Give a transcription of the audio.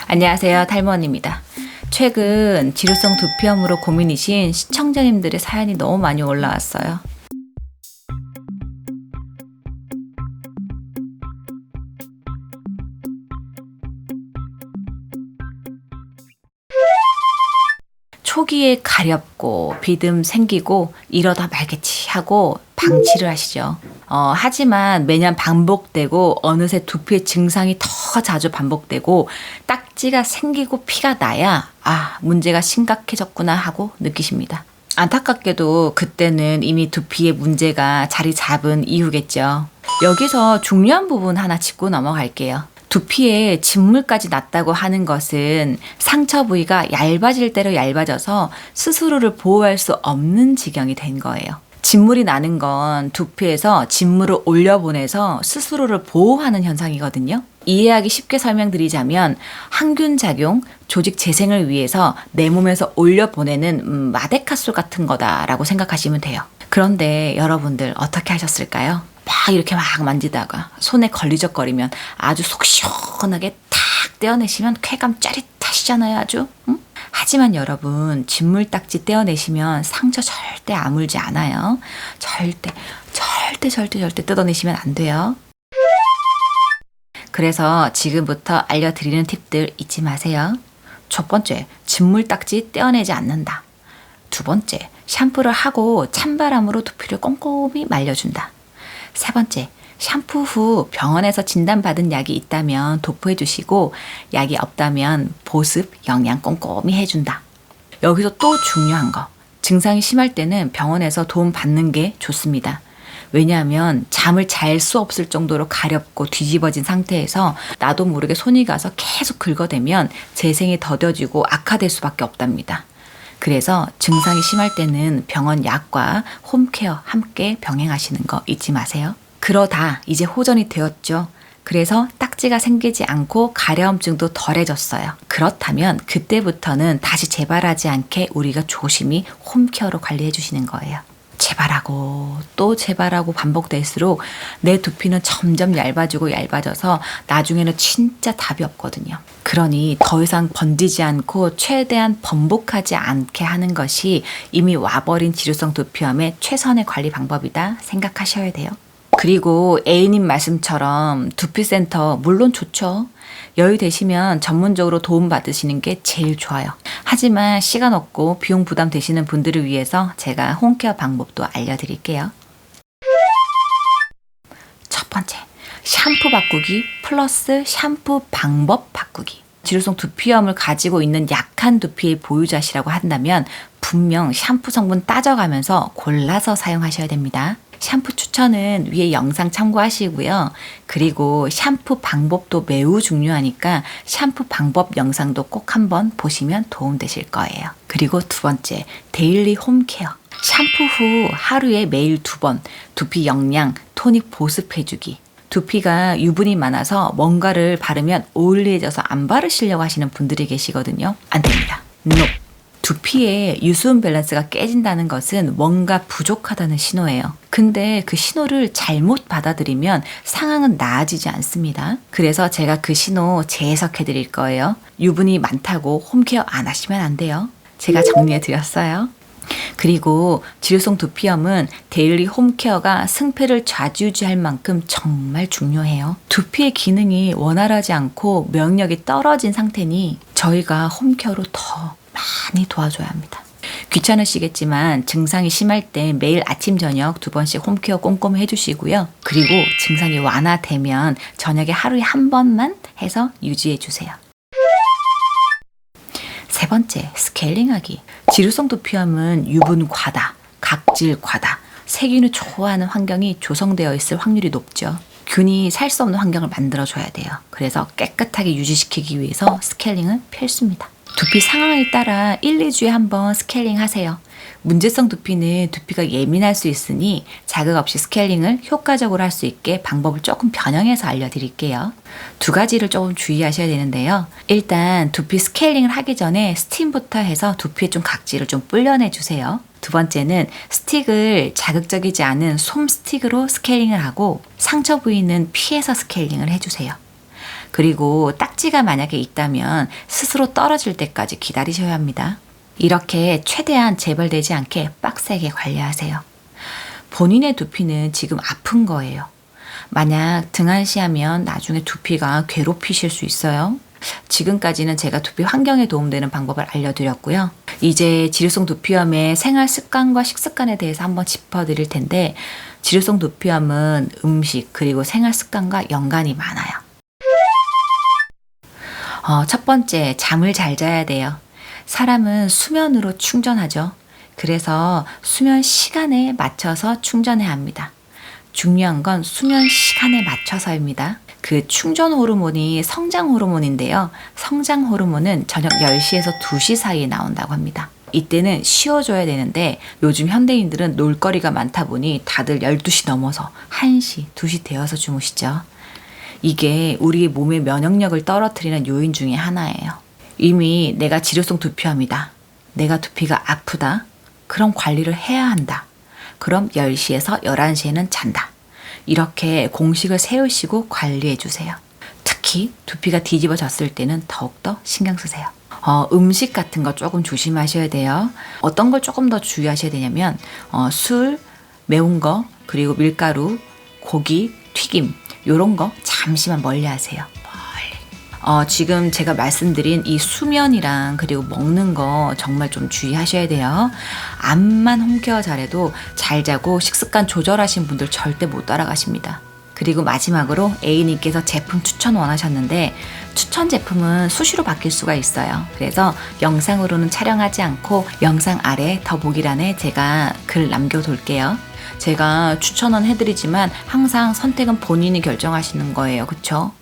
안녕하세요, 탈모원입니다. 최근 지루성 두피염으로 고민이신 시청자님들의 사연이 너무 많이 올라왔어요. 초기에 가렵고 비듬 생기고 이러다 말겠지 하고 방치를 하시죠. 하지만 매년 반복되고 어느새 두피의 증상이 더 자주 반복되고 딱지가 생기고 피가 나야 문제가 심각해졌구나 하고 느끼십니다. 안타깝게도 그때는 이미 두피에 문제가 자리 잡은 이유겠죠. 여기서 중요한 부분 하나 짚고 넘어갈게요. 두피에 진물까지 났다고 하는 것은 상처 부위가 얇아질 대로 얇아져서 스스로를 보호할 수 없는 지경이 된 거예요. 진물이 나는 건 두피에서 진물을 올려보내서 스스로를 보호하는 현상이거든요. 이해하기 쉽게 설명드리자면 항균 작용, 조직 재생을 위해서 내 몸에서 올려보내는 마데카솔 같은 거다라고 생각하시면 돼요. 그런데 여러분들 어떻게 하셨을까요? 막 이렇게 막 만지다가 손에 걸리적거리면 아주 속 시원하게 탁 떼어내시면 쾌감 짜릿하시잖아요, 아주. 응? 하지만 여러분, 진물딱지 떼어내시면 상처 절대 아물지 않아요. 절대 뜯어내시면 안 돼요. 그래서 지금부터 알려드리는 팁들 잊지 마세요. 첫 번째, 진물딱지 떼어내지 않는다. 두 번째, 샴푸를 하고 찬바람으로 두피를 꼼꼼히 말려준다. 세 번째, 샴푸 후 병원에서 진단받은 약이 있다면 도포해 주시고 약이 없다면 보습, 영양 꼼꼼히 해준다. 여기서 또 중요한 거, 증상이 심할 때는 병원에서 도움 받는 게 좋습니다. 왜냐하면 잠을 잘 수 없을 정도로 가렵고 뒤집어진 상태에서 나도 모르게 손이 가서 계속 긁어대면 재생이 더뎌지고 악화될 수밖에 없답니다. 그래서 증상이 심할 때는 병원 약과 홈케어 함께 병행하시는 거 잊지 마세요. 그러다 이제 호전이 되었죠. 그래서 딱지가 생기지 않고 가려움증도 덜해졌어요. 그렇다면 그때부터는 다시 재발하지 않게 우리가 조심히 홈케어로 관리해 주시는 거예요. 재발하고 또 재발하고 반복될수록 내 두피는 점점 얇아지고 얇아져서 나중에는 진짜 답이 없거든요. 그러니 더 이상 번지지 않고 최대한 번복하지 않게 하는 것이 이미 와버린 지루성 두피염의 최선의 관리 방법이다 생각하셔야 돼요. 그리고 A님 말씀처럼 두피센터 물론 좋죠. 여유 되시면 전문적으로 도움받으시는 게 제일 좋아요. 하지만 시간 없고 비용 부담 되시는 분들을 위해서 제가 홈케어 방법도 알려드릴게요. 첫 번째, 샴푸 바꾸기 플러스 샴푸 방법 바꾸기. 지루성 두피염을 가지고 있는 약한 두피의 보유자시라고 한다면 분명 샴푸 성분 따져가면서 골라서 사용하셔야 됩니다. 샴푸 추천은 위에 영상 참고하시고요. 그리고 샴푸 방법도 매우 중요하니까 샴푸 방법 영상도 꼭 한번 보시면 도움되실 거예요. 그리고 두 번째, 데일리 홈케어. 샴푸 후 하루에 매일 2번 두피 영양, 토닉 보습해주기. 두피가 유분이 많아서 뭔가를 바르면 오일리해져서 안 바르시려고 하시는 분들이 계시거든요. 안 됩니다. NO! 두피의 유수분 밸런스가 깨진다는 것은 뭔가 부족하다는 신호예요. 근데 그 신호를 잘못 받아들이면 상황은 나아지지 않습니다. 그래서 제가 그 신호 재해석해 드릴 거예요. 유분이 많다고 홈케어 안 하시면 안 돼요. 제가 정리해 드렸어요. 그리고 지루성 두피염은 데일리 홈케어가 승패를 좌지우지할 만큼 정말 중요해요. 두피의 기능이 원활하지 않고 면역력이 떨어진 상태니 저희가 홈케어로 더 많이 도와줘야 합니다. 귀찮으시겠지만 증상이 심할 때 매일 아침 저녁 2번씩 홈케어 꼼꼼히 해주시고요. 그리고 증상이 완화되면 저녁에 하루에 1번만 해서 유지해 주세요. 세 번째, 스케일링하기. 지루성 두피염은 유분 과다, 각질 과다, 세균을 좋아하는 환경이 조성되어 있을 확률이 높죠. 균이 살 수 없는 환경을 만들어줘야 돼요. 그래서 깨끗하게 유지시키기 위해서 스케일링은 필수입니다. 두피 상황에 따라 1, 2주에 한번 스케일링 하세요. 문제성 두피는 두피가 예민할 수 있으니 자극 없이 스케일링을 효과적으로 할 수 있게 방법을 조금 변형해서 알려드릴게요. 두 가지를 조금 주의하셔야 되는데요. 일단 두피 스케일링을 하기 전에 스팀부터 해서 두피에 좀 각질을 좀 불려내 주세요. 두 번째는 스틱을 자극적이지 않은 솜 스틱으로 스케일링을 하고 상처 부위는 피해서 스케일링을 해주세요. 그리고 딱지가 만약에 있다면 스스로 떨어질 때까지 기다리셔야 합니다. 이렇게 최대한 재발되지 않게 빡세게 관리하세요. 본인의 두피는 지금 아픈 거예요. 만약 등한시하면 나중에 두피가 괴롭히실 수 있어요. 지금까지는 제가 두피 환경에 도움되는 방법을 알려드렸고요. 이제 지루성 두피염의 생활 습관과 식습관에 대해서 한번 짚어드릴 텐데, 지루성 두피염은 음식 그리고 생활 습관과 연관이 많아요. 첫 번째, 잠을 잘 자야 돼요. 사람은 수면으로 충전하죠. 그래서 수면 시간에 맞춰서 충전해야 합니다. 중요한 건 수면 시간에 맞춰서입니다. 그 충전 호르몬이 성장 호르몬인데요. 성장 호르몬은 저녁 10시에서 2시 사이에 나온다고 합니다. 이때는 쉬어줘야 되는데 요즘 현대인들은 놀거리가 많다 보니 다들 12시 넘어서 1시, 2시 되어서 주무시죠. 이게 우리 몸의 면역력을 떨어뜨리는 요인 중에 하나예요. 이미 내가 지루성 두피염이다. 내가 두피가 아프다. 그럼 관리를 해야 한다. 그럼 10시에서 11시에는 잔다. 이렇게 공식을 세우시고 관리해 주세요. 특히 두피가 뒤집어졌을 때는 더욱더 신경 쓰세요. 음식 같은 거 조금 조심하셔야 돼요. 어떤 걸 조금 더 주의하셔야 되냐면 술, 매운 거, 그리고 밀가루, 고기, 튀김 이런 거 잠시만 멀리 하세요. 지금 제가 말씀드린 이 수면이랑 그리고 먹는 거 정말 좀 주의하셔야 돼요. 암만 홈케어 잘해도 잘 자고 식습관 조절하신 분들 절대 못 따라가십니다. 그리고 마지막으로 A님께서 제품 추천 원하셨는데, 추천 제품은 수시로 바뀔 수가 있어요. 그래서 영상으로는 촬영하지 않고 영상 아래 더보기란에 제가 글 남겨둘게요. 제가 추천은 해드리지만 항상 선택은 본인이 결정하시는 거예요. 그쵸?